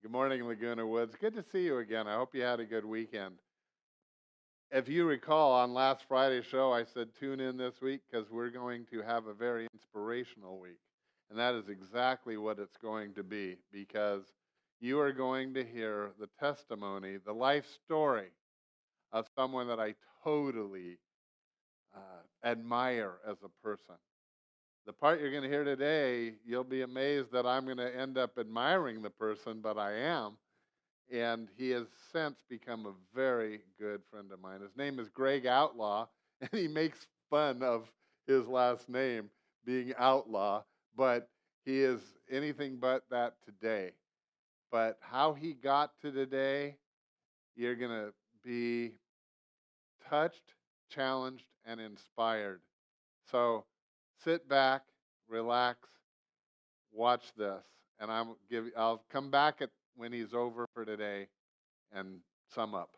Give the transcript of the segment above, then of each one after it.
Good morning, Laguna Woods. Good to see you again. I hope you had a good weekend. If you recall, on last Friday's show, I said tune in this week because we're going to have a very inspirational week. And that is exactly what it's going to be, because you are going to hear the testimony, the life story of someone that I totally admire as a person. The part you're going to hear today, you'll be amazed that I'm going to end up admiring the person, but I am. And he has since become a very good friend of mine. His name is Greg Outlaw, and he makes fun of his last name being Outlaw, but he is anything but that today. But how he got to today, you're going to be touched, challenged, and inspired. So sit back, relax, watch this, and I'll come back when he's over for today and sum up.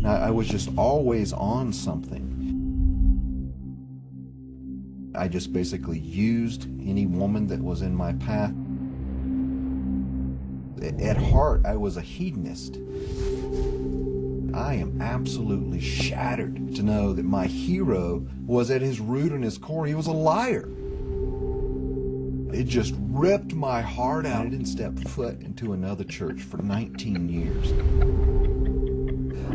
I was just always on something. I just basically used any woman that was in my path. At heart, I was a hedonist. I am absolutely shattered to know that my hero was, at his root and his core, he was a liar. It just ripped my heart out. I didn't step foot into another church for 19 years.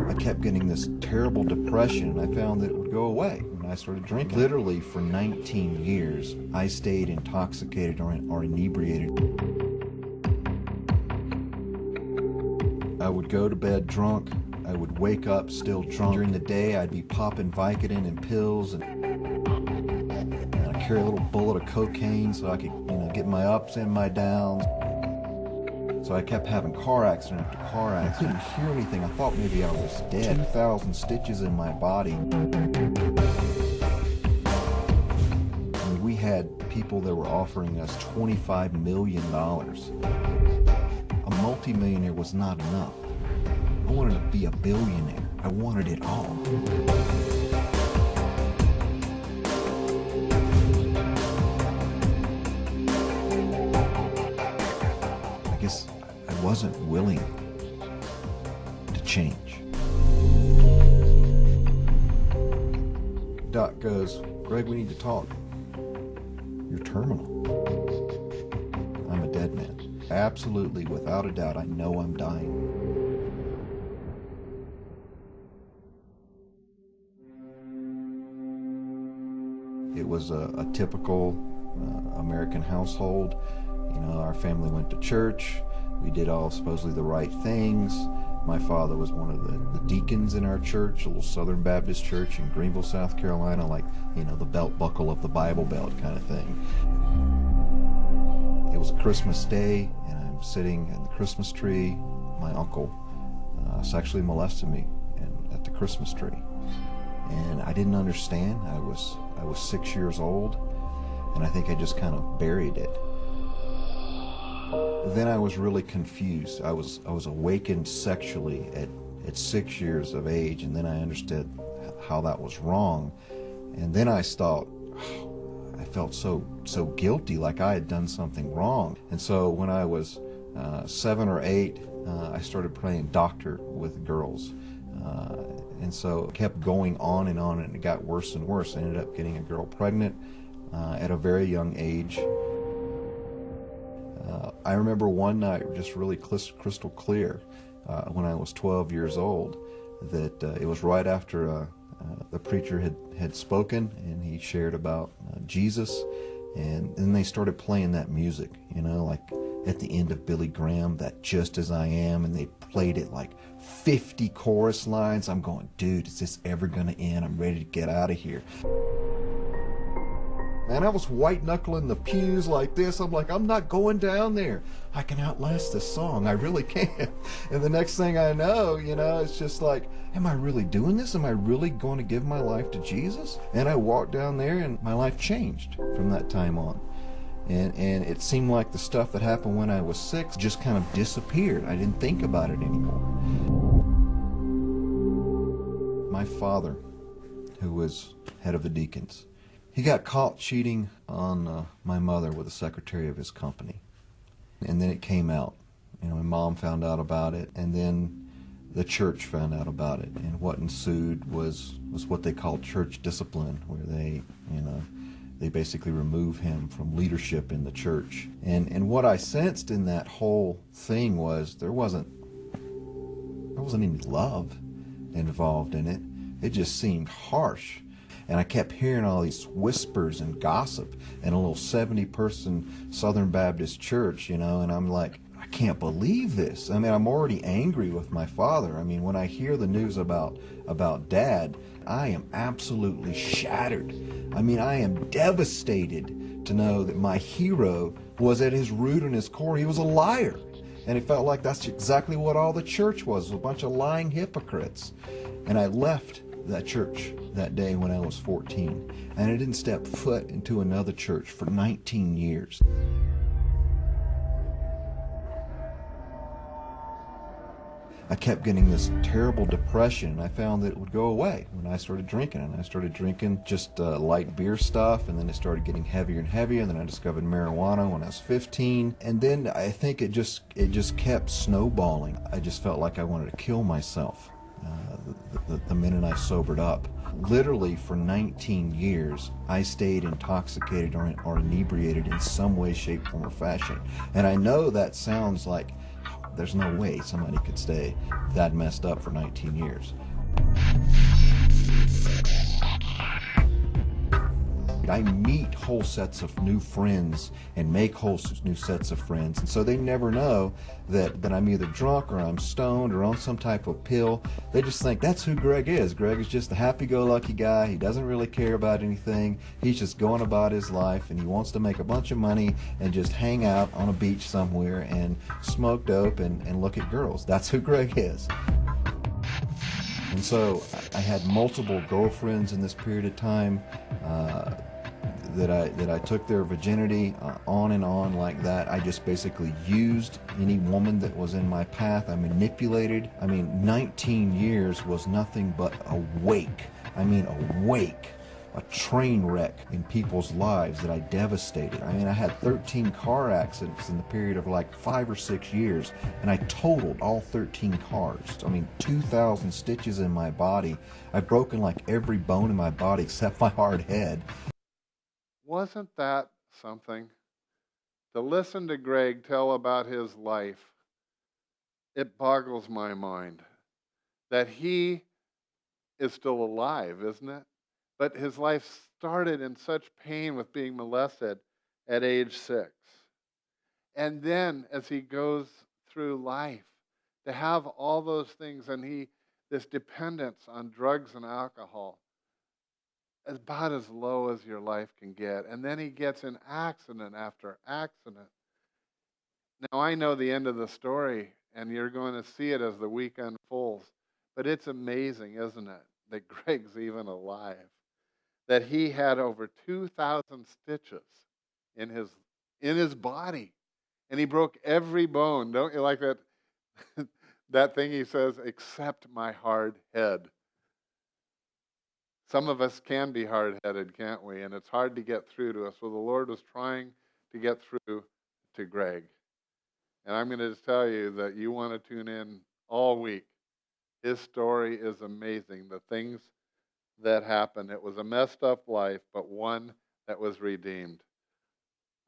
I kept getting this terrible depression, and I found that it would go away when I started drinking. Literally for 19 years, I stayed intoxicated or inebriated. I would go to bed drunk. I would wake up still drunk. During the day, I'd be popping Vicodin and pills, and I'd carry a little bullet of cocaine so I could, get my ups and my downs. So I kept having car accident after car accident. I couldn't hear anything. I thought maybe I was dead. 2,000 stitches in my body. And we had people that were offering us $25 million. A multimillionaire was not enough. I wanted to be a billionaire. I wanted it all. I guess I wasn't willing to change. Doc goes, "Greg, we need to talk. You're terminal." I'm a dead man. Absolutely, without a doubt, I know I'm dying. It was a typical American household. Our family went to church. We did all supposedly the right things. My father was one of the deacons in our church, a little Southern Baptist church in Greenville, South Carolina, like, the belt buckle of the Bible Belt kind of thing. It was a Christmas day, and I'm sitting at the Christmas tree. My uncle sexually molested me at the Christmas tree. And I didn't understand. I was 6 years old, and I think I just kind of buried it. Then I was really confused. I was awakened sexually at 6 years of age, and then I understood how that was wrong. And then I thought, I felt so guilty, like I had done something wrong. And so when I was 7 or 8, I started playing doctor with girls. And so it kept going on, and it got worse and worse. I ended up getting a girl pregnant at a very young age. I remember one night, just really crystal clear, when I was 12 years old, that it was right after the preacher had spoken, and he shared about Jesus, And then they started playing that music, you know, like at the end of Billy Graham, that Just As I Am, and they played it like 50 chorus lines. I'm going, dude, is this ever going to end? I'm ready to get out of here. Man, I was white-knuckling the pews like this. I'm like, I'm not going down there. I can outlast this song. I really can. And the next thing I know, you know, it's just like, am I really doing this? Am I really going to give my life to Jesus? And I walked down there, and my life changed from that time on. And it seemed like the stuff that happened when I was 6 just kind of disappeared. I didn't think about it anymore. My father, who was head of the deacons, he got caught cheating on my mother with the secretary of his company. And then it came out. You know, my mom found out about it, and then the church found out about it. And what ensued was what they called church discipline, where they basically remove him from leadership in the church. And what I sensed in that whole thing was there wasn't any love involved in it. It just seemed harsh. And I kept hearing all these whispers and gossip in a little 70-person Southern Baptist church, you know, and I'm like, I can't believe this. I mean, I'm already angry with my father. I mean, when I hear the news about Dad, I am absolutely shattered. I mean, I am devastated to know that my hero was at his root and his core. He was a liar. And it felt like that's exactly what all the church was, a bunch of lying hypocrites. And I left that church that day when I was 14, and I didn't step foot into another church for 19 years. I kept getting this terrible depression, and I found that it would go away when I started drinking. And I started drinking just light beer stuff, and then it started getting heavier and heavier, and then I discovered marijuana when I was 15. And then I think it just kept snowballing. I just felt like I wanted to kill myself the minute I sobered up. Literally for 19 years, I stayed intoxicated or inebriated in some way, shape, form, or fashion. And I know that sounds like there's no way somebody could stay that messed up for 19 years. I meet whole sets of new friends and make whole new sets of friends, and so they never know that I'm either drunk or I'm stoned or on some type of pill. They just think that's who Greg is. Greg is just a happy-go-lucky guy. He doesn't really care about anything. He's just going about his life, and he wants to make a bunch of money and just hang out on a beach somewhere and smoke dope and look at girls. That's who Greg is. And so I had multiple girlfriends in this period of time that I took their virginity on and on like that. I just basically used any woman that was in my path. I manipulated. I mean, 19 years was nothing but a wake. I mean, a wake. A train wreck in people's lives that I devastated. I mean, I had 13 car accidents in the period of like 5 or 6 years, and I totaled all 13 cars. I mean, 2,000 stitches in my body. I've broken like every bone in my body except my hard head. Wasn't that something? To listen to Greg tell about his life, it boggles my mind that he is still alive, isn't it? But his life started in such pain with being molested at age 6. And then as he goes through life, to have all those things and this dependence on drugs and alcohol, about as low as your life can get. And then he gets in accident after accident. Now, I know the end of the story, and you're going to see it as the week unfolds. But it's amazing, isn't it, that Greg's even alive. That he had over 2,000 stitches in his body. And he broke every bone. Don't you like that, that thing he says, except my hard head? Some of us can be hard-headed, can't we? And it's hard to get through to us. Well, the Lord was trying to get through to Greg. And I'm going to just tell you that you want to tune in all week. His story is amazing. The things that happened. It was a messed up life, but one that was redeemed.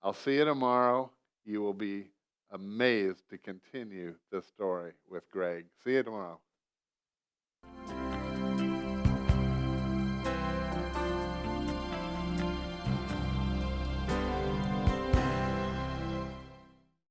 I'll see you tomorrow. You will be amazed to continue this story with Greg. See you tomorrow.